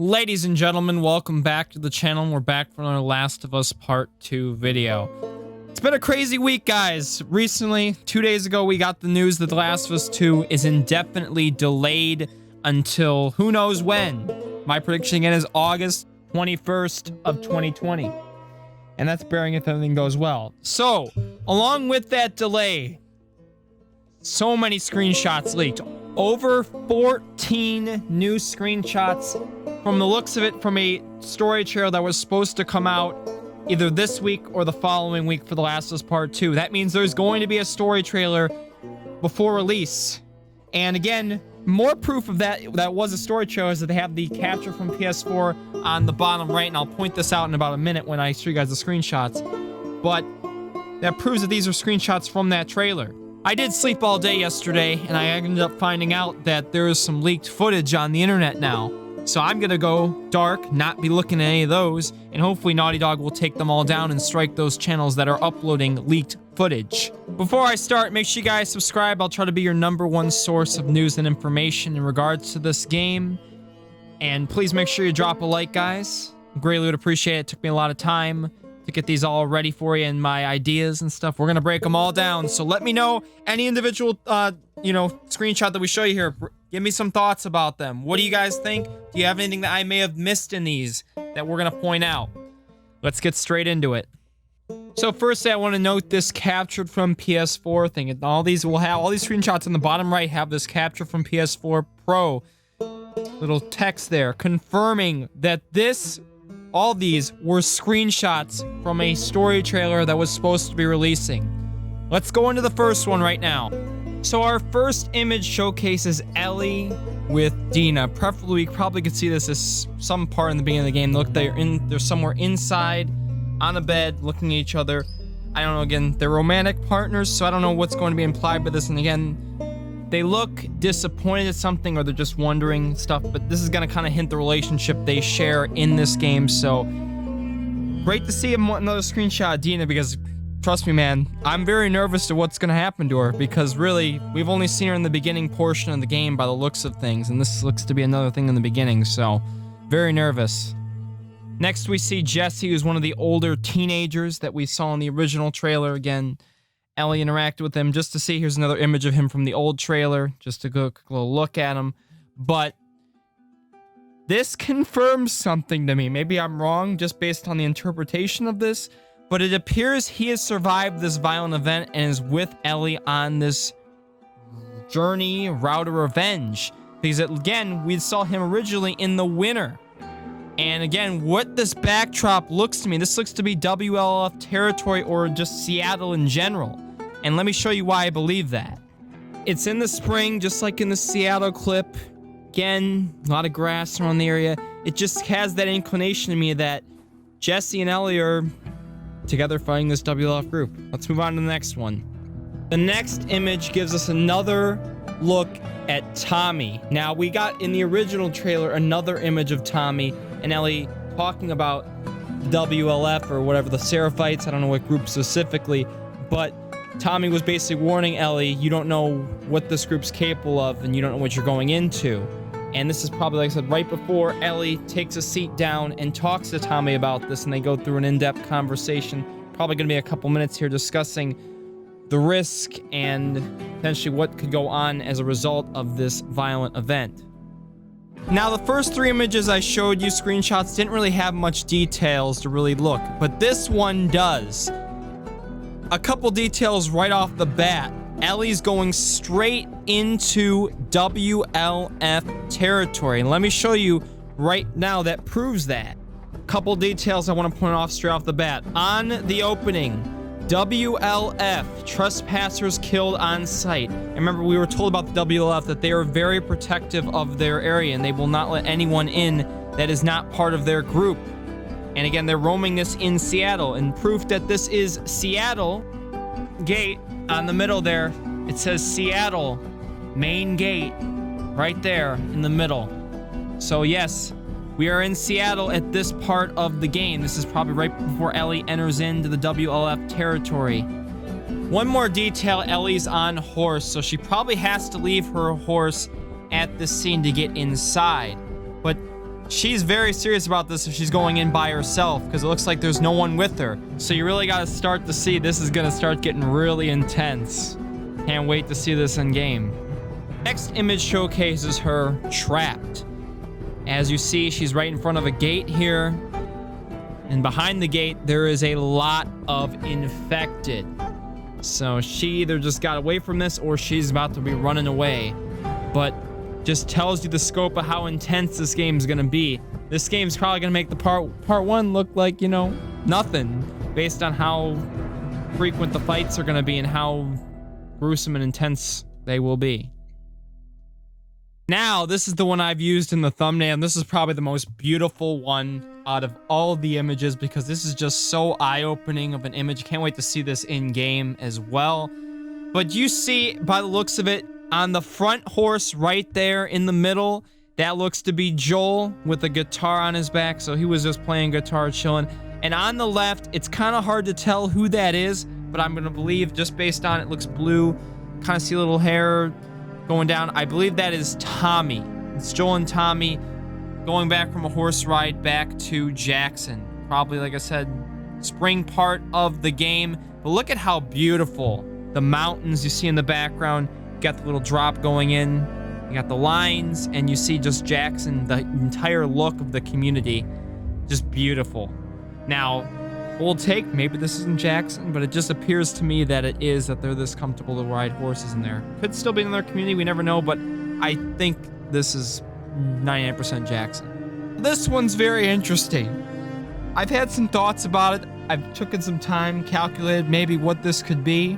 Ladies and gentlemen, welcome back to the channel. We're back for another Last of Us Part 2 video. It's been a crazy week, guys. Recently, 2 days ago, we got the news that The Last of Us 2 is indefinitely delayed until who knows when. My prediction again is August 21st of 2020. And that's bearing if everything goes well. So, along with that delay, so many screenshots leaked. Over 14 new screenshots from the looks of it from a story trailer that was supposed to come out either this week or the following week for The Last of Us Part 2. That means there's going to be a story trailer before release. And again, more proof of that was a story trailer is that they have the capture from PS4 on the bottom right, and I'll point this out in about a minute when I show you guys the screenshots. But that proves that these are screenshots from that trailer. I did sleep all day yesterday, and I ended up finding out that there is some leaked footage on the internet now. So I'm gonna go dark, not be looking at any of those, and hopefully Naughty Dog will take them all down and strike those channels that are uploading leaked footage. Before I start, make sure you guys subscribe. I'll try to be your #1 source of news and information in regards to this game. And please make sure you drop a like, guys. Greatly would appreciate it. It took me a lot of time to get these all ready for you and my ideas and stuff. We're gonna break them all down. So let me know any individual, screenshot that we show you here. Give me some thoughts about them. What do you guys think? Do you have anything that I may have missed in these that we're gonna point out? Let's get straight into it. So first, I want to note this captured from PS4 thing. And all these screenshots in the bottom right have this capture from PS4 Pro. Little text there confirming that all these were screenshots from a story trailer that was supposed to be releasing. Let's go into the first one right now. So our first image showcases Ellie with Dena. Preferably, we probably could see this as some part in the beginning of the game. Look, they're somewhere inside, on a bed, looking at each other. I don't know, again, they're romantic partners, so I don't know what's going to be implied by this. And again, they look disappointed at something, or they're just wondering stuff, but this is going to kind of hint the relationship they share in this game. So great to see another screenshot of Dena, because trust me, man, I'm very nervous to what's going to happen to her, because really, we've only seen her in the beginning portion of the game by the looks of things, and this looks to be another thing in the beginning, so very nervous. Next, we see Jesse, who's one of the older teenagers that we saw in the original trailer. Again, Ellie interacted with him just to see. Here's another image of him from the old trailer, just to go a little look at him. But this confirms something to me. Maybe I'm wrong just based on the interpretation of this, but it appears he has survived this violent event and is with Ellie on this route of revenge. Because again, we saw him originally in the winter. And again, what this backdrop looks to me, this looks to be WLF territory or just Seattle in general. And let me show you why I believe that. It's in the spring, just like in the Seattle clip. Again, a lot of grass around the area. It just has that inclination to me that Jesse and Ellie are together fighting this WLF group. Let's move on to the next one. The next image gives us another look at Tommy. Now, we got in the original trailer another image of Tommy and Ellie talking about WLF or whatever, the Seraphites. I don't know what group specifically, but Tommy was basically warning Ellie, you don't know what this group's capable of and you don't know what you're going into. And this is probably, like I said, right before Ellie takes a seat down and talks to Tommy about this, and they go through an in-depth conversation. Probably gonna be a couple minutes here discussing the risk and potentially what could go on as a result of this violent event. Now, the first 3 images I showed you, screenshots, didn't really have much details to really look, but this one does. A couple details right off the bat. Ellie's going straight into WLF territory, and let me show you right now that proves that. Couple details I want to point off straight off the bat. On the opening, WLF, trespassers killed on sight. And remember, we were told about the WLF that they are very protective of their area and they will not let anyone in that is not part of their group. And again, they're roaming this in Seattle, and proof that this is Seattle gate on the middle there. It says Seattle main gate right there in the middle. So yes, we are in Seattle at this part of the game. This is probably right before Ellie enters into the WLF territory. One more detail, Ellie's on horse, so she probably has to leave her horse at this scene to get inside. But she's very serious about this if she's going in by herself, because it looks like there's no one with her. So you really got to start to see this is going to start getting really intense. Can't wait to see this in game. Next image showcases her trapped. As you see, she's right in front of a gate here. And behind the gate, there is a lot of infected. So she either just got away from this or she's about to be running away. But just tells you the scope of how intense this game is going to be. This game's probably going to make the part one look like, you know, nothing. Based on how frequent the fights are going to be and how gruesome and intense they will be. Now, this is the one I've used in the thumbnail, and this is probably the most beautiful one out of all of the images because this is just so eye-opening of an image. Can't wait to see this in-game as well. But you see, by the looks of it, on the front horse right there in the middle, that looks to be Joel with a guitar on his back, so he was just playing guitar, chilling. And on the left, it's kind of hard to tell who that is, but I'm going to believe, just based on it looks blue, kind of see a little hair going down. I believe that is Tommy. It's Joel and Tommy going back from a horse ride back to Jackson. Probably, like I said, spring part of the game. But look at how beautiful the mountains you see in the background. You got the little drop going in. You got the lines, and you see just Jackson, the entire look of the community. Just beautiful. Now, bold take, maybe this isn't Jackson, but it just appears to me that it is, that they're this comfortable to ride horses in there. Could still be in their community, we never know, but I think this is 99% Jackson. This one's very interesting. I've had some thoughts about it. I've taken some time, calculated maybe what this could be.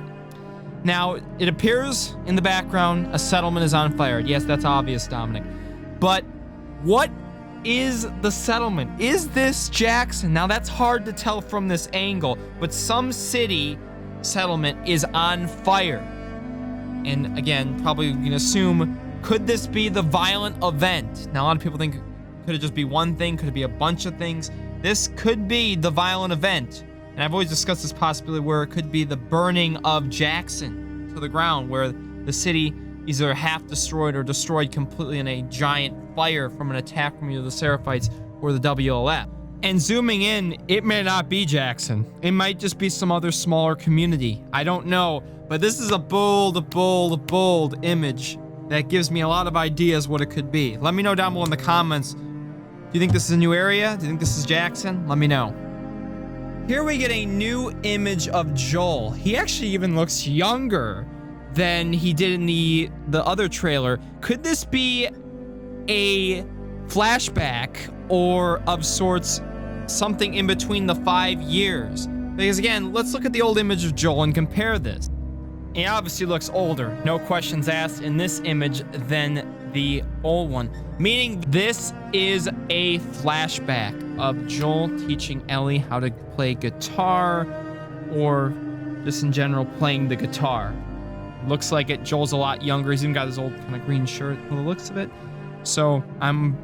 Now, it appears in the background a settlement is on fire. Yes, that's obvious, Dominic. But what is the settlement? Is this Jackson? Now, that's hard to tell from this angle, but some city settlement is on fire. And again, probably you can assume, could this be the violent event? Now, a lot of people think, could it just be one thing? Could it be a bunch of things? This could be the violent event. And I've always discussed this possibility where it could be the burning of Jackson to the ground, where the city is either half destroyed or destroyed completely in a giant fire from an attack from either the Seraphites or the WLF. And zooming in, it may not be Jackson. It might just be some other smaller community. I don't know, but this is a bold, bold, bold image that gives me a lot of ideas what it could be. Let me know down below in the comments. Do you think this is a new area? Do you think this is Jackson? Let me know. Here we get a new image of Joel. He actually even looks younger than he did in the other trailer. Could this be a flashback or of sorts something in between the 5 years? Because again, let's look at the old image of Joel and compare this. He obviously looks older, no questions asked in this image than the old one. Meaning this is a flashback of Joel teaching Ellie how to play guitar, or just in general playing the guitar. Looks like it. Joel's a lot younger. He's even got his old kind of green shirt from the looks of it. So I'm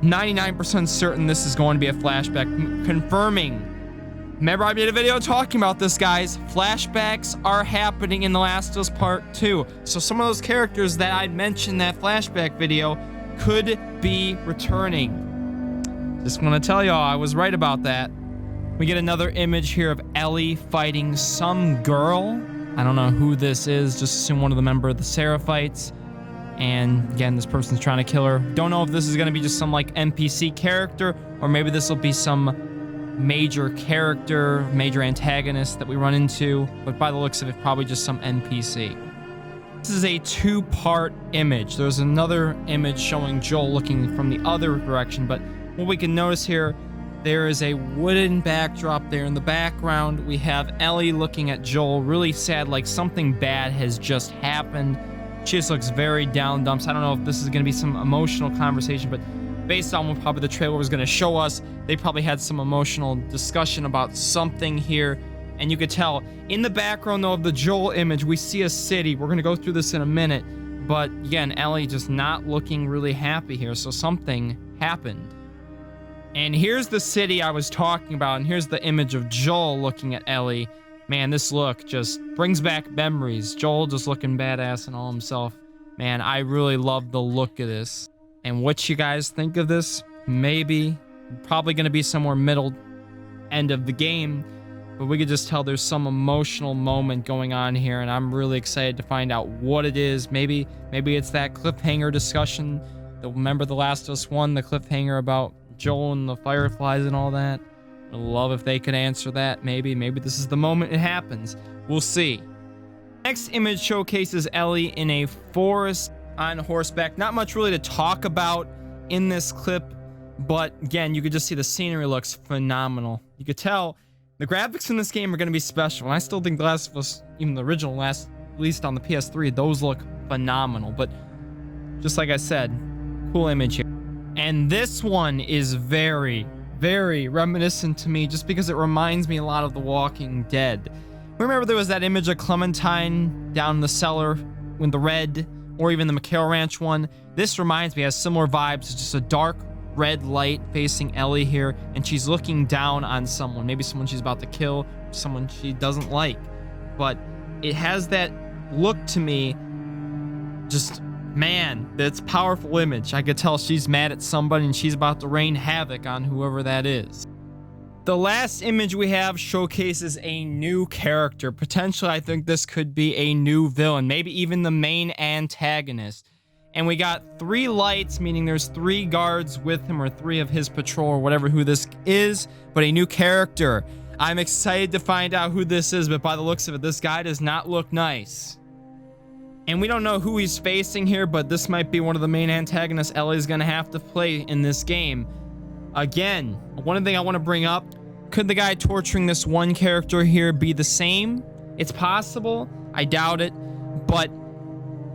99% certain this is going to be a flashback, confirming. Remember, I made a video talking about this, guys. Flashbacks are happening in The Last of Us Part 2. So some of those characters that I mentioned in that flashback video could be returning. Just want to tell y'all, I was right about that. We get another image here of Ellie fighting some girl. I don't know who this is. Just assume one of the members of the Seraphites. And again, this person's trying to kill her. Don't know if this is going to be just some like NPC character, or maybe this will be some major character, major antagonist that we run into. But by the looks of it, probably just some NPC. This is a two-part image. There's another image showing Joel looking from the other direction, but what we can notice here, there is a wooden backdrop there in the background. We have Ellie looking at Joel, really sad, like something bad has just happened. She just looks very down dumps. I don't know if this is going to be some emotional conversation, but based on what probably the trailer was going to show us, they probably had some emotional discussion about something here. And you could tell in the background, though, of the Joel image, we see a city. We're going to go through this in a minute. But again, Ellie just not looking really happy here. So something happened. And here's the city I was talking about. And here's the image of Joel looking at Ellie. Man, this look just brings back memories. Joel just looking badass and all himself. Man, I really love the look of this. And what you guys think of this? maybe. Probably going to be somewhere middle end of the game. But we could just tell there's some emotional moment going on here, and I'm really excited to find out what it is. Maybe it's that cliffhanger discussion. Remember The Last of Us 1, the cliffhanger about Joel and the fireflies and all that? I'd love if they could answer that. Maybe this is the moment it happens. We'll see. Next image showcases Ellie in a forest on horseback. Not much really to talk about in this clip, but again, you could just see the scenery looks phenomenal. You could tell the graphics in this game are going to be special, and I still think The Last of Us, even the original at least on the PS3, those look phenomenal. But just like I said, cool image here. And this one is very, very reminiscent to me just because it reminds me a lot of The Walking Dead. Remember there was that image of Clementine down in the cellar with the red, or even the McHale Ranch one? This reminds me, has similar vibes. It's just a dark red light facing Ellie here, and she's looking down on someone. Maybe someone she's about to kill, someone she doesn't like. But it has that look to me, just, man, that's a powerful image. I could tell she's mad at somebody and she's about to rain havoc on whoever that is. The last image we have showcases a new character. Potentially, I think this could be a new villain, maybe even the main antagonist. And we got 3 lights, meaning there's 3 guards with him, or 3 of his patrol, or whatever who this is, but a new character. I'm excited to find out who this is, but by the looks of it, this guy does not look nice. And we don't know who he's facing here, but this might be one of the main antagonists Ellie's gonna have to play in this game. Again, one thing I want to bring up, could the guy torturing this one character here be the same? It's possible. I doubt it. But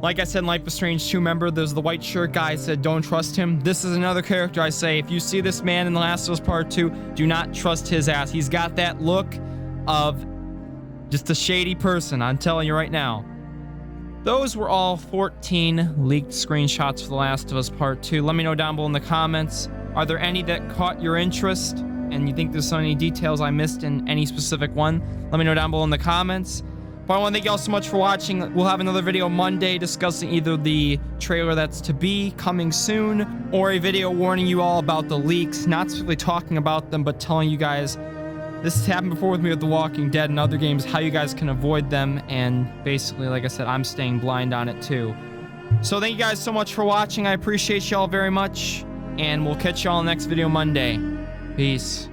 like I said in Life is Strange 2, remember, there's the white shirt guy said don't trust him. This is another character I say, if you see this man in The Last of Us Part 2, do not trust his ass. He's got that look of just a shady person, I'm telling you right now. Those were all 14 leaked screenshots for The Last of Us Part 2. Let me know down below in the comments. Are there any that caught your interest and you think there's so many details I missed in any specific one? Let me know down below in the comments. But I want to thank you all so much for watching. We'll have another video Monday discussing either the trailer that's to be coming soon, or a video warning you all about the leaks. Not specifically talking about them, but telling you guys this has happened before with me with The Walking Dead and other games, how you guys can avoid them. And basically, like I said, I'm staying blind on it too. So thank you guys so much for watching. I appreciate y'all very much. And we'll catch y'all in the next video Monday. Peace.